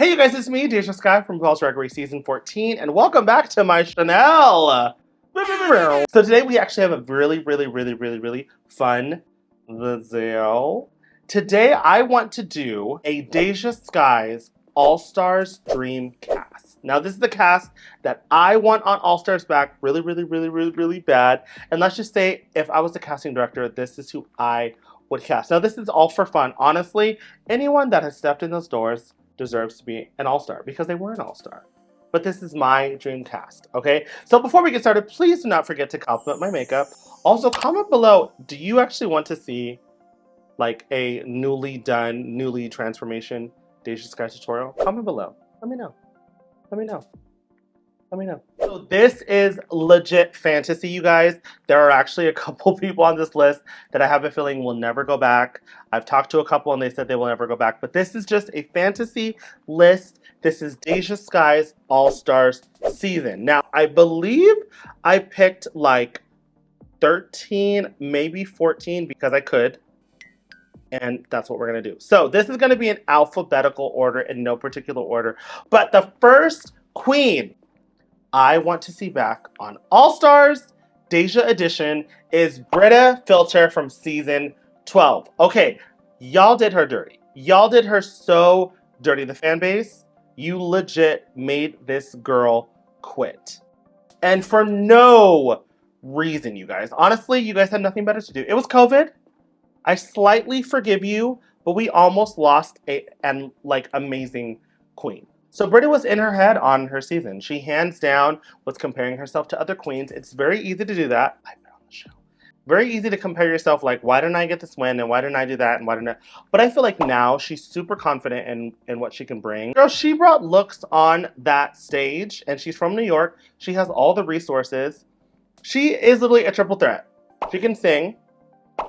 Hey you guys, it's me, Deja Skye from Rupaul'S Season 14, and welcome back to my channel! So today we actually have a really fun video. Today I want to do a Deja Skye's All-Stars Dream Cast. Now this is the cast that I want on All-Stars back really bad. And let's just say if I was the casting director, this is who I would cast. Now this is all for fun. Honestly, anyone that has stepped in those doors deserves to be an all-star because they were an all-star. But this is my dream cast, okay? So before we get started, please do not forget to compliment my makeup. Also, comment below, do you actually want to see like a newly transformation Deja Skye tutorial? Comment below. Let me know. Let me know. Let me know. So this is legit fantasy, you guys. There are actually a couple people on this list that I have a feeling will never go back. I've talked to a couple and they said they will never go back. But this is just a fantasy list. This is Deja Skye's All-Stars season. Now, I believe I picked like 13, maybe 14 because I could. And that's what we're going to do. So this is going to be in alphabetical order in no particular order. But the first queen I want to see back on All-Stars Deja Edition is Britta Filter from season 12. Okay, y'all did her dirty. Y'all did her so dirty. The fan base, you legit made this girl quit. And for no reason, you guys. Honestly, you guys had nothing better to do. It was COVID. I slightly forgive you, but we almost lost an amazing queen. So Britta was in her head on her season. She hands down was comparing herself to other queens. It's very easy to do that. I've been on the show. Very easy to compare yourself like, why didn't I get this win? And why didn't I do that? And why didn't I? But I feel like now she's super confident in what she can bring. Girl, she brought looks on that stage and she's from New York. She has all the resources. She is literally a triple threat. She can sing,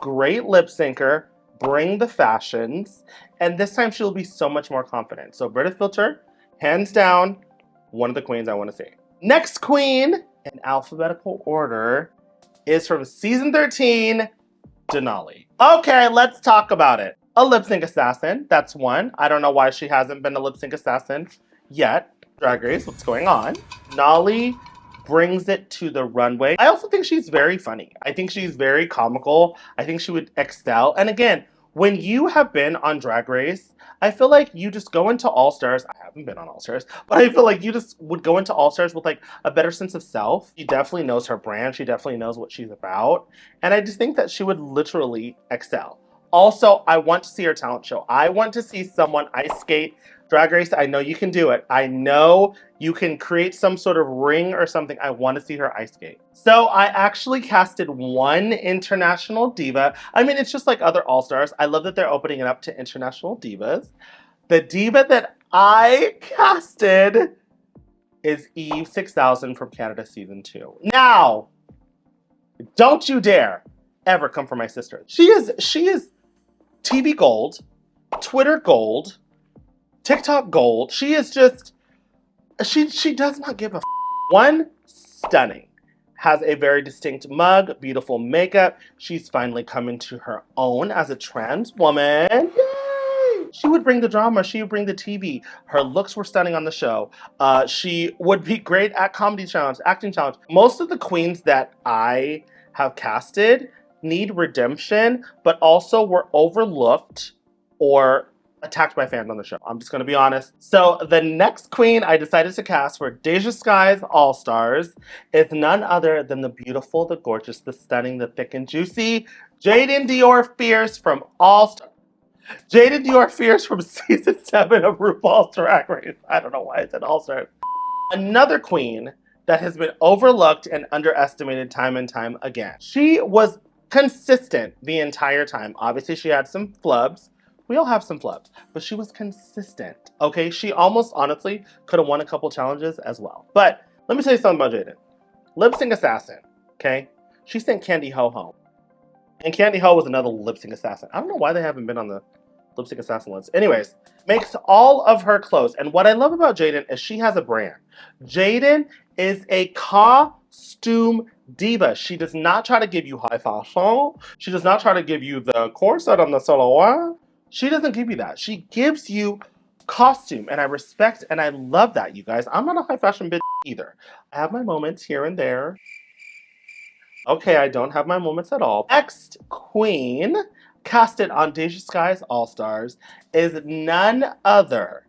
great lip syncer, bring the fashions, and this time she'll be so much more confident. So Britta Filter, hands down, one of the queens I want to see. Next queen, in alphabetical order, is from season 13, Denali. Okay, let's talk about it. A lip sync assassin, that's one. I don't know why she hasn't been a lip sync assassin yet. Drag Race, what's going on? Denali brings it to the runway. I also think she's very funny. I think she's very comical. I think she would excel. And again, when you have been on Drag Race, I feel like you just go into All-Stars. I haven't been on All-Stars, but I feel like you just would go into All-Stars with like a better sense of self. She definitely knows her brand. She definitely knows what she's about. And I just think that she would literally excel. Also, I want to see her talent show. I want to see someone ice skate. Drag Race, I know you can do it. I know you can create some sort of ring or something. I want to see her ice skate. So I actually casted one international diva. I mean, it's just like other All-Stars. I love that they're opening it up to international divas. The diva that I casted is Eve 6000 from Canada season 2. Now, don't you dare ever come for my sister. She is TV gold, Twitter gold, TikTok gold. She is just, she does not give a f. One, stunning. Has a very distinct mug, beautiful makeup. She's finally come into her own as a trans woman. Yay! She would bring the drama. She would bring the TV. Her looks were stunning on the show. She would be great at comedy challenge, acting challenge. Most of the queens that I have casted need redemption, but also were overlooked or attacked by fans on the show. I'm just gonna be honest. So the next queen I decided to cast for Deja Skye's All-Stars is none other than the beautiful, the gorgeous, the stunning, the thick and juicy Jaden Dior Fierce from All-Stars. Jaden Dior Fierce from season 7 of RuPaul's Drag Race. I don't know why I said All-Stars. Another queen that has been overlooked and underestimated time and time again. She was consistent the entire time. Obviously, she had some flubs. We all have some flubs, but she was consistent, okay? She almost, honestly, could have won a couple challenges as well. But let me tell you something about Jaden. Lip sync assassin, okay? She sent Candy Ho home. And Candy Ho was another lip sync assassin. I don't know why they haven't been on the lip sync assassin list. Anyways, makes all of her clothes. And what I love about Jaden is she has a brand. Jaden is a costume diva. She does not try to give you high fashion. She does not try to give you the corset on the silhouette. She doesn't give you that. She gives you costume, and I respect and I love that, you guys. I'm not a high fashion bitch either. I have my moments here and there. Okay, I don't have my moments at all. Next queen, casted on Deja Skye's Allstars, is none other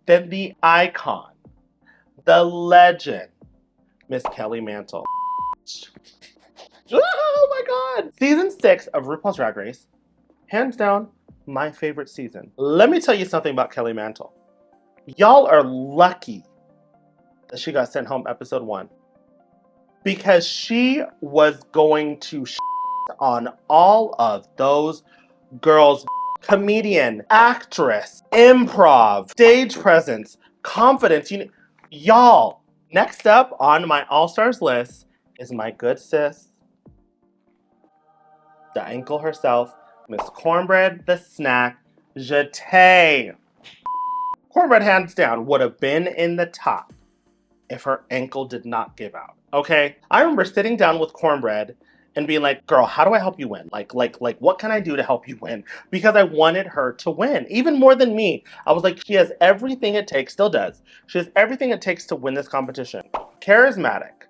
than the icon, the legend, Miss Kelly Mantle. Oh my god! Season 6 of RuPaul's Drag Race, hands down, my favorite season. Let me tell you something about Kelly Mantle. Y'all are lucky that she got sent home episode 1. Because she was going to on all of those girls. Comedian, actress, improv, stage presence, confidence. Y'all, next up on my All-Stars list is my good sis, the ankle herself, Miss Cornbread the Snack Jeté. Cornbread, hands down, would have been in the top if her ankle did not give out. Okay? I remember sitting down with Cornbread and being like, girl, how do I help you win? Like, what can I do to help you win? Because I wanted her to win, even more than me. I was like, she has everything it takes, still does. She has everything it takes to win this competition. Charismatic,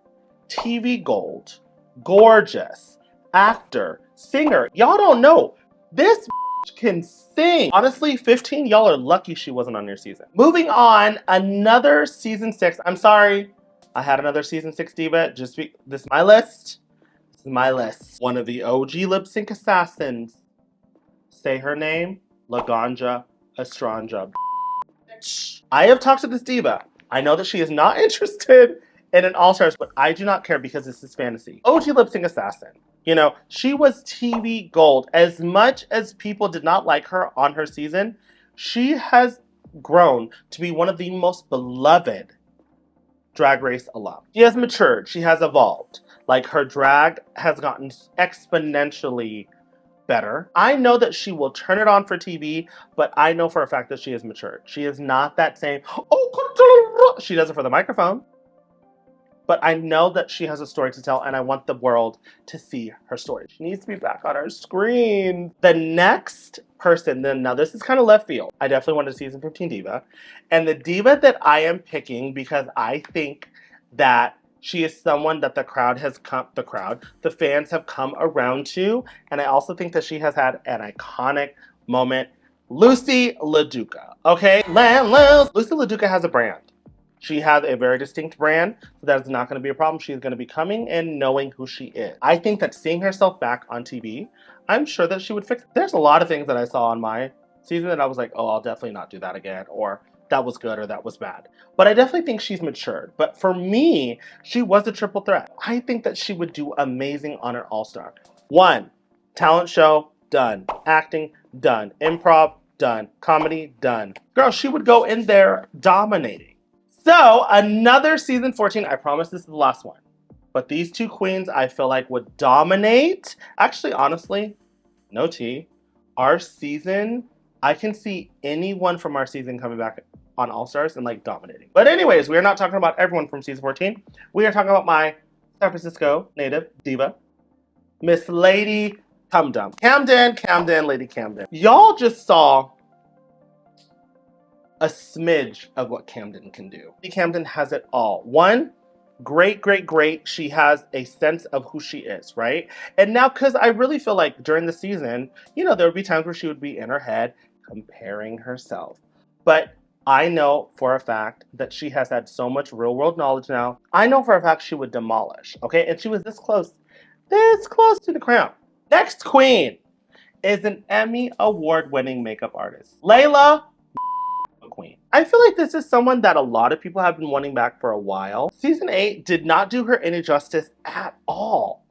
TV gold, gorgeous, actor, singer. Y'all don't know. This can sing. Honestly, 15, y'all are lucky she wasn't on your season. Moving on, another season 6. I'm sorry, I had another season 6 diva. This is my list. This is my list. One of the OG lip sync assassins. Say her name, Laganja Estranja. I have talked to this diva. I know that she is not interested in an All-Stars, but I do not care because this is fantasy. OG lip sync assassin. You know, she was TV gold. As much as people did not like her on her season, she has grown to be one of the most beloved Drag Race alum. She has matured. She has evolved. Like, her drag has gotten exponentially better. I know that she will turn it on for TV, but I know for a fact that she has matured. She is not that same, oh, she does it for the microphone. But I know that she has a story to tell, and I want the world to see her story. She needs to be back on our screen. The next person, now this is kind of left field. I definitely wanted a season 15 diva. And the diva that I am picking, because I think that she is someone that the fans have come around to. And I also think that she has had an iconic moment. Lucy LaDuca, okay? Lucy LaDuca has a brand. She has a very distinct brand, so that is not going to be a problem. She's going to be coming and knowing who she is. I think that seeing herself back on TV, I'm sure that she would fix it. There's a lot of things that I saw on my season that I was like, oh, I'll definitely not do that again, or that was good, or that was bad. But I definitely think she's matured. But for me, she was a triple threat. I think that she would do amazing on an All-Star. 1, talent show, done. Acting, done. Improv, done. Comedy, done. Girl, she would go in there dominating. So, another season 14, I promise this is the last one. But these two queens I feel like would dominate. Actually, honestly, no tea. Our season, I can see anyone from our season coming back on All-Stars and like dominating. But anyways, we are not talking about everyone from season 14. We are talking about my San Francisco native diva, Miss Lady Camden. Lady Camden. Y'all just saw a smidge of what Camden can do. Camden has it all. 1, great. She has a sense of who she is, right? And now, because I really feel like during the season, you know, there would be times where she would be in her head comparing herself. But I know for a fact that she has had so much real world knowledge now. I know for a fact she would demolish, okay? And she was this close to the crown. Next queen is an Emmy award-winning makeup artist, Layla Queen. I feel like this is someone that a lot of people have been wanting back for a while. Season 8 did not do her any justice at all.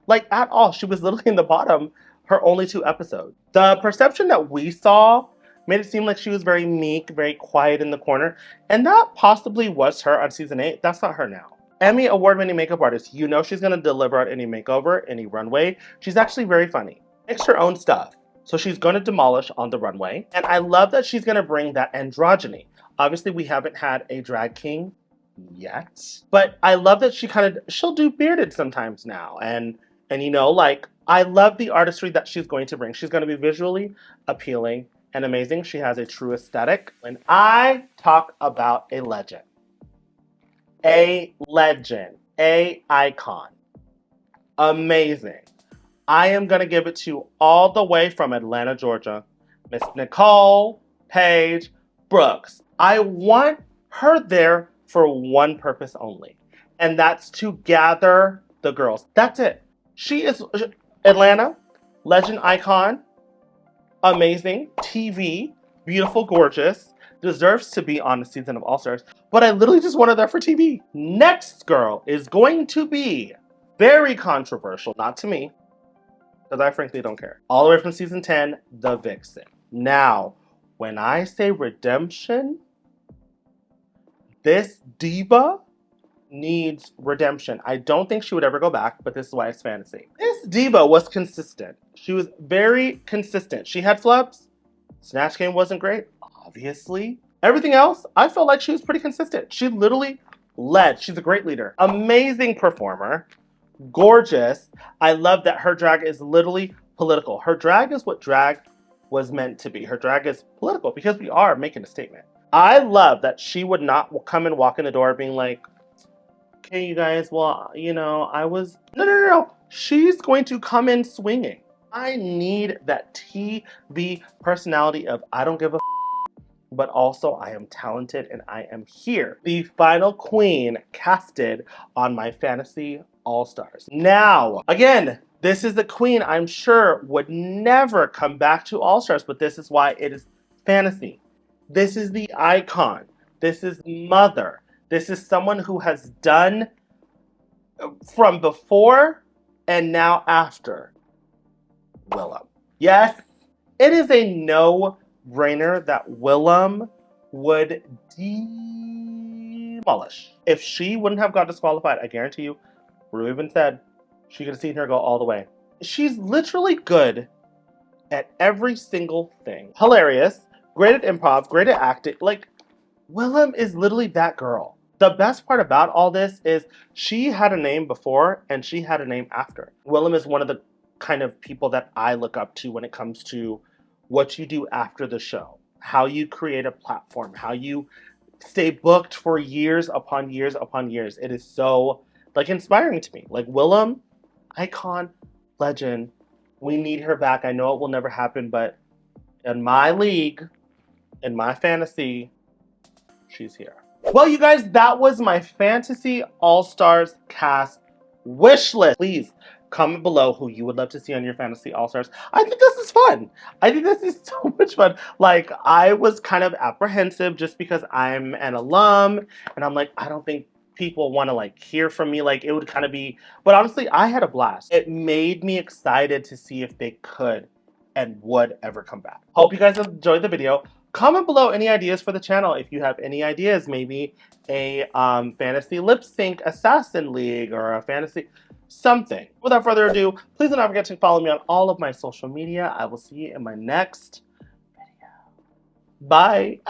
Like, at all. She was literally in the bottom her only 2 episodes. The perception that we saw made it seem like she was very meek, very quiet in the corner. And that possibly was her on season 8. That's not her now. Emmy award-winning makeup artist. You know she's going to deliver at any makeover, any runway. She's actually very funny. Makes her own stuff. So she's going to demolish on the runway. And I love that she's going to bring that androgyny. Obviously, we haven't had a drag king yet. But I love that she'll do bearded sometimes now. And you know, like, I love the artistry that she's going to bring. She's going to be visually appealing and amazing. She has a true aesthetic. When I talk about a legend, a icon, amazing, I am going to give it to you all the way from Atlanta, Georgia, Miss Nicole Paige Brooks. I want her there for one purpose only, and that's to gather the girls. That's it. She is Atlanta, legend, icon, amazing, TV, beautiful, gorgeous, deserves to be on the season of All-Stars, but I literally just wanted her for TV. Next girl is going to be very controversial, not to me, because I frankly don't care. All the way from season 10, the Vixen. Now, when I say redemption, this diva needs redemption. I don't think she would ever go back, but this is why it's fantasy. This diva was consistent. She was very consistent. She had flubs. Snatch Game wasn't great, obviously. Everything else, I felt like she was pretty consistent. She literally led. She's a great leader. Amazing performer. Gorgeous. I love that her drag is literally political. Her drag is what drag was meant to be. Her drag is political because we are making a statement. I love that she would not come and walk in the door being like, okay, you guys, well, you know, I was... No. She's going to come in swinging. I need that TV personality of I don't give a but also I am talented and I am here. The final queen casted on my fantasy All-Stars. Now, again, this is the queen I'm sure would never come back to All-Stars, but this is why it is fantasy. This is the icon. This is mother. This is someone who has done from before and now after Willam. Yes, it is a no-brainer that Willam would demolish. If she wouldn't have got disqualified, I guarantee you, Rue even said she could have seen her go all the way. She's literally good at every single thing. Hilarious, great at improv, great at acting. Like, Willam is literally that girl. The best part about all this is she had a name before and she had a name after. Willam is one of the kind of people that I look up to when it comes to what you do after the show, how you create a platform, how you stay booked for years upon years upon years. It is so like inspiring to me. Like Willam, icon, legend. We need her back. I know it will never happen, but in my league, in my fantasy, she's here. Well, you guys, that was my Fantasy All-Stars cast wish list. Please comment below who you would love to see on your Fantasy All-Stars. I think this is fun. I think this is so much fun. Like, I was kind of apprehensive just because I'm an alum, and I'm like, I don't think people want to like hear from me. Like, it would kind of be, but honestly, I had a blast. It made me excited to see if they could and would ever come back. Hope you guys enjoyed the video. Comment below any ideas for the channel. If you have any ideas, maybe a fantasy lip sync assassin league or a fantasy something. Without further ado, please do not forget to follow me on all of my social media. I will see you in my next video. Bye.